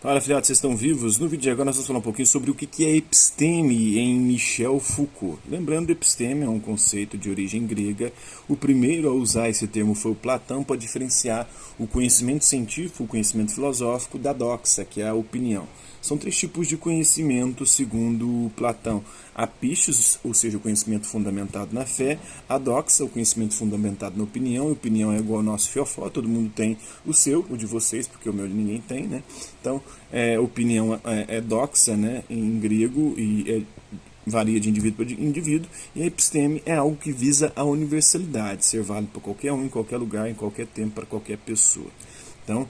Fala, filhotes, vocês estão vivos? No vídeo de agora nós vamos falar um pouquinho sobre o que é episteme em Michel Foucault. Lembrando, episteme é um conceito de origem grega. O primeiro a usar esse termo foi o Platão para diferenciar o conhecimento científico, o conhecimento filosófico, da doxa, que é a opinião. São três tipos de conhecimento, segundo Platão. A pistos, ou seja, o conhecimento fundamentado na fé. A doxa, o conhecimento fundamentado na opinião. A opinião é igual ao nosso fiofó, todo mundo tem o seu, o de vocês, porque o meu de ninguém tem, né? Então, opinião é doxa, né, em grego, e varia de indivíduo para indivíduo, e a episteme é algo que visa a universalidade, ser válido para qualquer um, em qualquer lugar, em qualquer tempo, para qualquer pessoa. Então,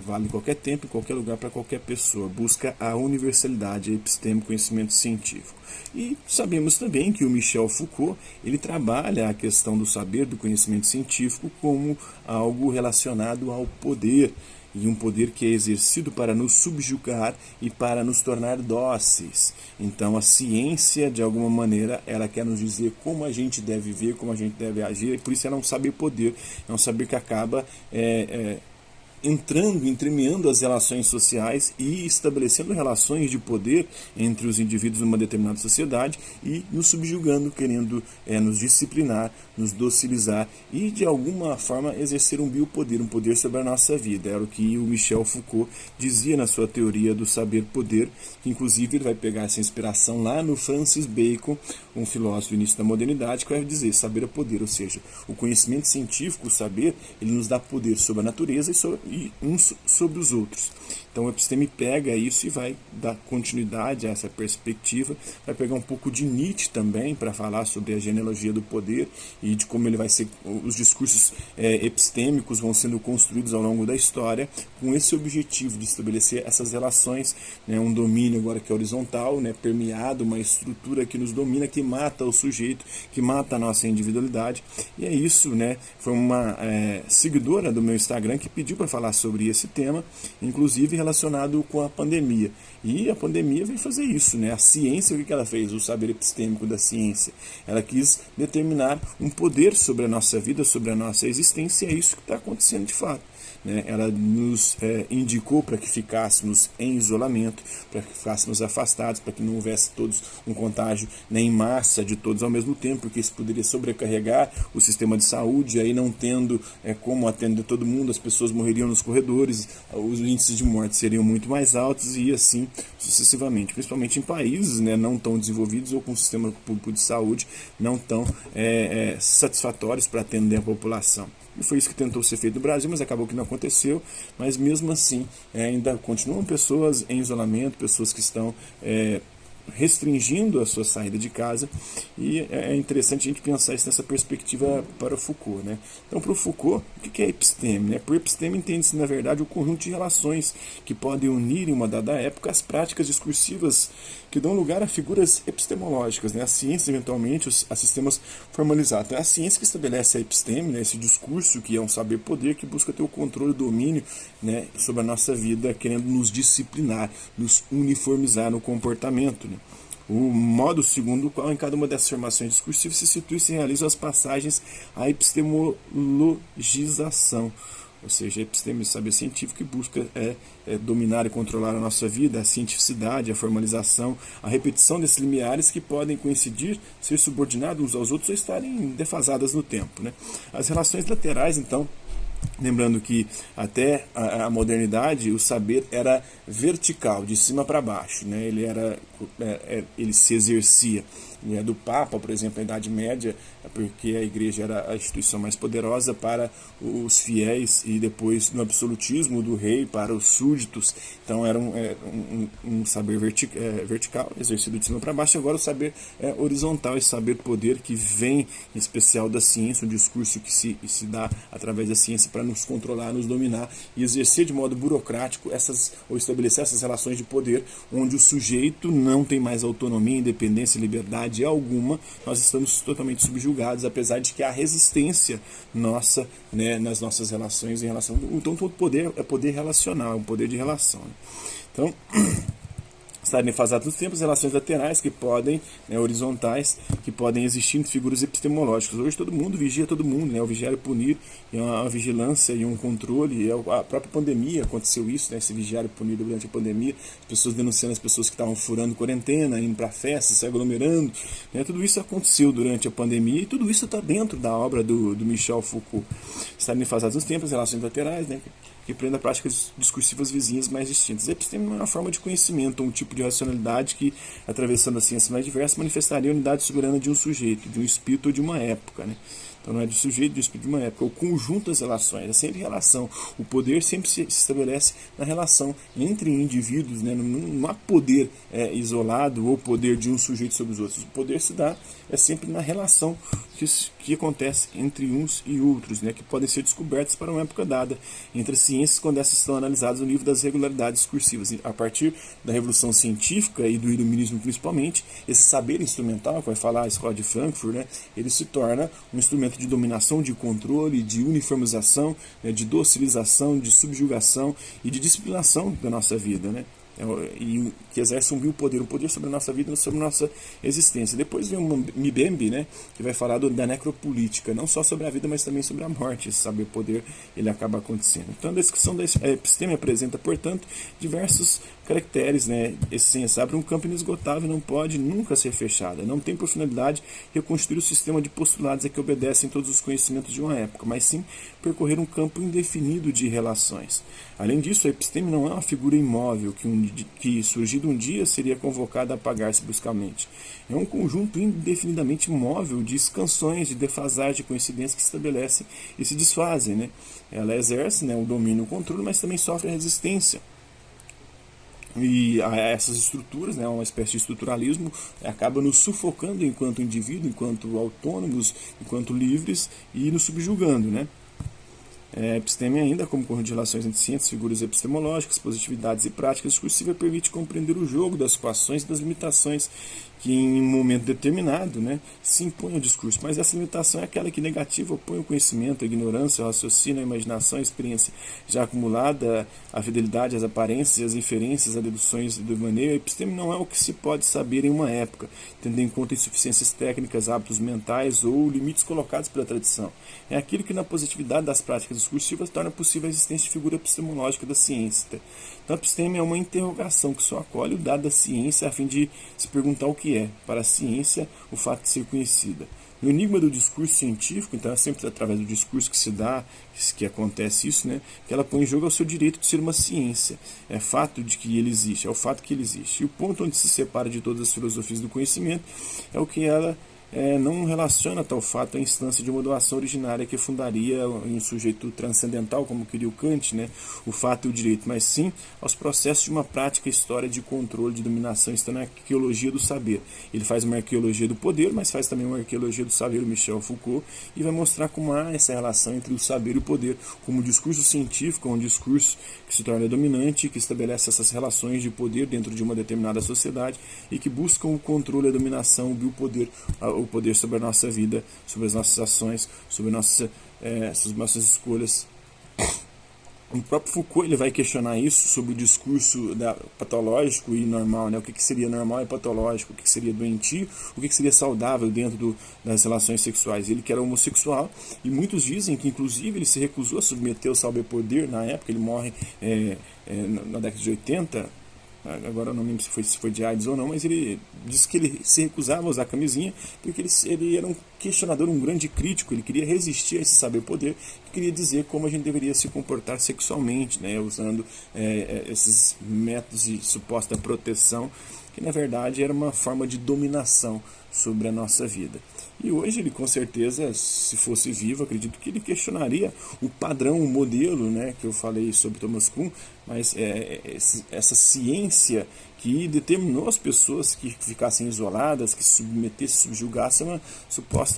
vale em qualquer tempo, em qualquer lugar, para qualquer pessoa. Busca a universalidade, a episteme, conhecimento científico. E sabemos também que o Michel Foucault, ele trabalha a questão do saber, do conhecimento científico, como algo relacionado ao poder, e um poder que é exercido para nos subjugar e para nos tornar dóceis. Então a ciência, de alguma maneira, ela quer nos dizer como a gente deve viver, como a gente deve agir, e por isso ela é um saber poder, é um saber que acaba entrando, entremeando as relações sociais e estabelecendo relações de poder entre os indivíduos de uma determinada sociedade e nos subjugando, querendo nos disciplinar, nos docilizar e de alguma forma exercer um biopoder, um poder sobre a nossa vida. Era o que o Michel Foucault dizia na sua teoria do saber-poder, que inclusive ele vai pegar essa inspiração lá no Francis Bacon, um filósofo do início da modernidade, que vai dizer saber é poder, ou seja, o conhecimento científico, o saber, ele nos dá poder sobre a natureza e uns sobre os outros. Então o episteme pega isso e vai dar continuidade a essa perspectiva, vai pegar um pouco de Nietzsche também para falar sobre a genealogia do poder e de como ele vai ser, os discursos epistêmicos vão sendo construídos ao longo da história com esse objetivo de estabelecer essas relações, né, um domínio agora que é horizontal, né, permeado, uma estrutura que nos domina, que mata o sujeito, que mata a nossa individualidade. E é isso, né? Foi uma seguidora do meu Instagram que pediu para falar sobre esse tema, inclusive relacionado com a pandemia. E a pandemia veio fazer isso, né? A ciência, o que ela fez? O saber epistêmico da ciência. Ela quis determinar um poder sobre a nossa vida, sobre a nossa existência, e é isso que está acontecendo de fato. Ela nos indicou para que ficássemos em isolamento, para que ficássemos afastados, para que não houvesse todos um contágio nem em massa de todos ao mesmo tempo, porque isso poderia sobrecarregar o sistema de saúde, aí não tendo como atender todo mundo, as pessoas morreriam nos corredores, os índices de morte seriam muito mais altos e assim sucessivamente, principalmente em países não tão desenvolvidos ou com um sistema público de saúde não tão satisfatórios para atender a população. E foi isso que tentou ser feito no Brasil, mas acabou que não aconteceu. Mas mesmo assim, ainda continuam pessoas em isolamento, pessoas que estão restringindo a sua saída de casa, e é interessante a gente pensar isso nessa perspectiva para o Foucault, né? Então, para o Foucault, o que é episteme, né? Por episteme entende-se, na verdade, o conjunto de relações que podem unir em uma dada época as práticas discursivas que dão lugar a figuras epistemológicas, né? A ciência, eventualmente, a sistemas formalizados. Então, é a ciência que estabelece a episteme, né? Esse discurso que é um saber-poder que busca ter o controle e o domínio, né, sobre a nossa vida, querendo nos disciplinar, nos uniformizar no comportamento, né? O modo segundo o qual em cada uma dessas formações discursivas se situa e se realizam as passagens à epistemologização, ou seja, a episteme, saber científico, que busca dominar e controlar a nossa vida, a cientificidade, a formalização, a repetição desses limiares que podem coincidir, ser subordinados uns aos outros ou estarem defasadas no tempo, né? As relações laterais, então, lembrando que até a modernidade o saber era vertical, de cima para baixo, né? Ele se exercia, né? Do Papa, por exemplo, na Idade Média, porque a Igreja era a instituição mais poderosa para os fiéis, e depois no absolutismo do rei para os súditos. Então era um saber vertical, exercido de cima para baixo. Agora o saber horizontal, esse saber poder que vem em especial da ciência, um discurso que se dá através da ciência para nos controlar, nos dominar e exercer de modo burocrático ou estabelecer essas relações de poder, onde o sujeito não tem mais autonomia, independência e liberdade alguma. Nós estamos totalmente subjugados, apesar de que há resistência nossa, né, nas nossas relações em relação. Então todo poder é poder relacional, é um poder de relação, né? Então estarem defasados nos tempos, relações laterais que podem, né, horizontais, que podem existir entre figuras epistemológicas. Hoje todo mundo vigia todo mundo, né, o vigiar e punir, é uma vigilância e um controle, a própria pandemia aconteceu isso, né, esse vigiar e punir durante a pandemia, as pessoas denunciando as pessoas que estavam furando quarentena, indo para festas, se aglomerando, né, tudo isso aconteceu durante a pandemia e tudo isso está dentro da obra do Michel Foucault. Estarem defasados nos tempos, relações laterais, né, que prende a práticas discursivas vizinhas mais distintas. A episteme é uma forma de conhecimento, um tipo de racionalidade que, atravessando a ciência mais diversa, manifestaria a unidade soberana de um sujeito, de um espírito ou de uma época, né? Então não é do sujeito, do espírito de uma época, o conjunto das relações, é sempre relação. O poder sempre se estabelece na relação entre indivíduos, né? Não há poder isolado ou poder de um sujeito sobre os outros. O poder se dá sempre na relação que acontece entre uns e outros, né? Que podem ser descobertas para uma época dada entre as ciências quando essas estão analisadas no nível das regularidades discursivas. A partir da Revolução Científica e do Iluminismo principalmente, esse saber instrumental, que vai falar a Escola de Frankfurt, né? Ele se torna um instrumento de dominação, de controle, de uniformização, né, de docilização, de subjugação e de disciplinação da nossa vida, né? E que exerce um poder sobre a nossa vida, sobre a nossa existência. Depois vem o Mbembe, né, que vai falar da necropolítica, não só sobre a vida, mas também sobre a morte. Esse saber poder ele acaba acontecendo. Então a descrição da episteme apresenta, portanto, diversos caracteres, né, essência, abre um campo inesgotável, não pode nunca ser fechada, não tem por finalidade reconstruir o sistema de postulados a que obedecem todos os conhecimentos de uma época, mas sim percorrer um campo indefinido de relações. Além disso, a episteme não é uma figura imóvel que surgido um dia seria convocada a apagar-se bruscamente. É um conjunto indefinidamente móvel de escansões, de defasagem, de coincidências que se estabelecem e se desfazem, né? Ela exerce, né, o domínio e o controle, mas também sofre a resistência. E essas estruturas, né, uma espécie de estruturalismo, acaba nos sufocando enquanto indivíduo, enquanto autônomos, enquanto livres e nos subjugando, né? A episteme ainda, como conjunto de relações entre ciências, figuras epistemológicas, positividades e práticas discursivas, permite compreender o jogo das equações e das limitações que em um momento determinado, né, se impõe ao discurso. Mas essa limitação é aquela que negativa opõe o conhecimento, a ignorância, o raciocínio, a imaginação, a experiência já acumulada, a fidelidade às aparências, as inferências, as deduções do maneio. A episteme não é o que se pode saber em uma época, tendo em conta insuficiências técnicas, hábitos mentais ou limites colocados pela tradição. É aquilo que na positividade das práticas discursivas torna possível a existência de figura epistemológica da ciência. Então a episteme é uma interrogação que só acolhe o dado da ciência a fim de se perguntar o que é, para a ciência, o fato de ser conhecida. No enigma do discurso científico, então é sempre através do discurso que se dá, que acontece isso, né, que ela põe em jogo o seu direito de ser uma ciência. É fato de que ele existe, é o fato que ele existe. E o ponto onde se separa de todas as filosofias do conhecimento é o que ela não relaciona tal fato à instância de uma doação originária que fundaria em um sujeito transcendental, como queria o Kant, né, o fato e o direito, mas sim aos processos de uma prática história de controle, de dominação. Está na arqueologia do saber. Ele faz uma arqueologia do poder, mas faz também uma arqueologia do saber, o Michel Foucault, e vai mostrar como há essa relação entre o saber e o poder, como o discurso científico é um discurso que se torna dominante, que estabelece essas relações de poder dentro de uma determinada sociedade e que buscam o controle, a dominação e o poder sobre a nossa vida, sobre as nossas ações, sobre as nossas escolhas. O próprio Foucault ele vai questionar isso sobre o discurso patológico e normal, né? O que seria normal e patológico, o que seria doentio, o que seria saudável dentro das relações sexuais. Ele que era homossexual e muitos dizem que inclusive ele se recusou a submeter o saber-poder na época, ele morre na década de 80, agora eu não lembro se foi de AIDS ou não, mas ele disse que ele se recusava a usar camisinha porque ele era um questionador, um grande crítico, ele queria resistir a esse saber-poder, queria dizer como a gente deveria se comportar sexualmente, né, usando esses métodos de suposta proteção, que na verdade era uma forma de dominação sobre a nossa vida. E hoje ele com certeza, se fosse vivo, acredito que ele questionaria o padrão, o modelo, né, que eu falei sobre Thomas Kuhn, mas essa ciência que determinou as pessoas que ficassem isoladas, que se submetessem, subjugassem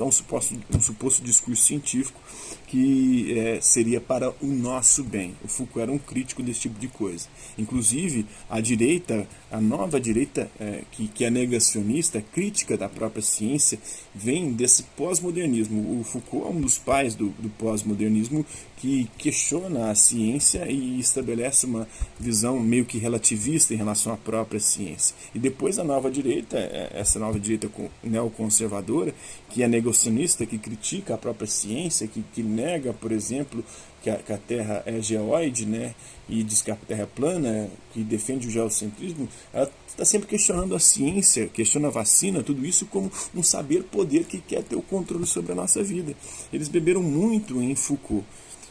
um suposto discurso científico que seria para o nosso bem. O Foucault era um crítico desse tipo de coisa. Inclusive, a direita, a nova direita, que é negacionista, crítica da própria ciência, vem desse pós-modernismo. O Foucault é um dos pais do pós-modernismo que questiona a ciência e estabelece uma visão meio que relativista em relação à própria ciência. E depois a nova direita, essa nova direita neoconservadora, que é negacionista, que critica a própria ciência, que nega, por exemplo, que a Terra é geoide, né, e diz que a Terra é plana, que defende o geocentrismo, ela está sempre questionando a ciência, questiona a vacina, tudo isso como um saber-poder que quer ter o controle sobre a nossa vida. Eles beberam muito em Foucault.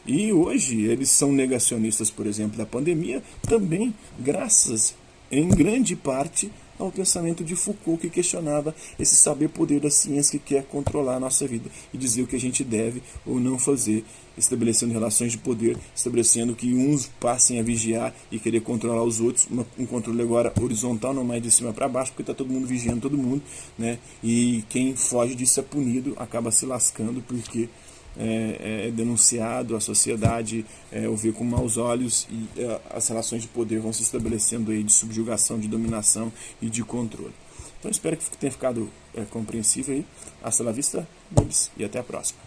E hoje eles são negacionistas, por exemplo, da pandemia, também graças, em grande parte, ao pensamento de Foucault, que questionava esse saber-poder da ciência que quer controlar a nossa vida e dizer o que a gente deve ou não fazer, estabelecendo relações de poder, estabelecendo que uns passem a vigiar e querer controlar os outros, um controle agora horizontal, não mais de cima para baixo, porque está todo mundo vigiando todo mundo, né? E quem foge disso é punido, acaba se lascando, porque é denunciado, a sociedade o vê com maus olhos e as relações de poder vão se estabelecendo aí de subjugação, de dominação e de controle. Então espero que tenha ficado compreensível aí. Hasta la vista, e até a próxima.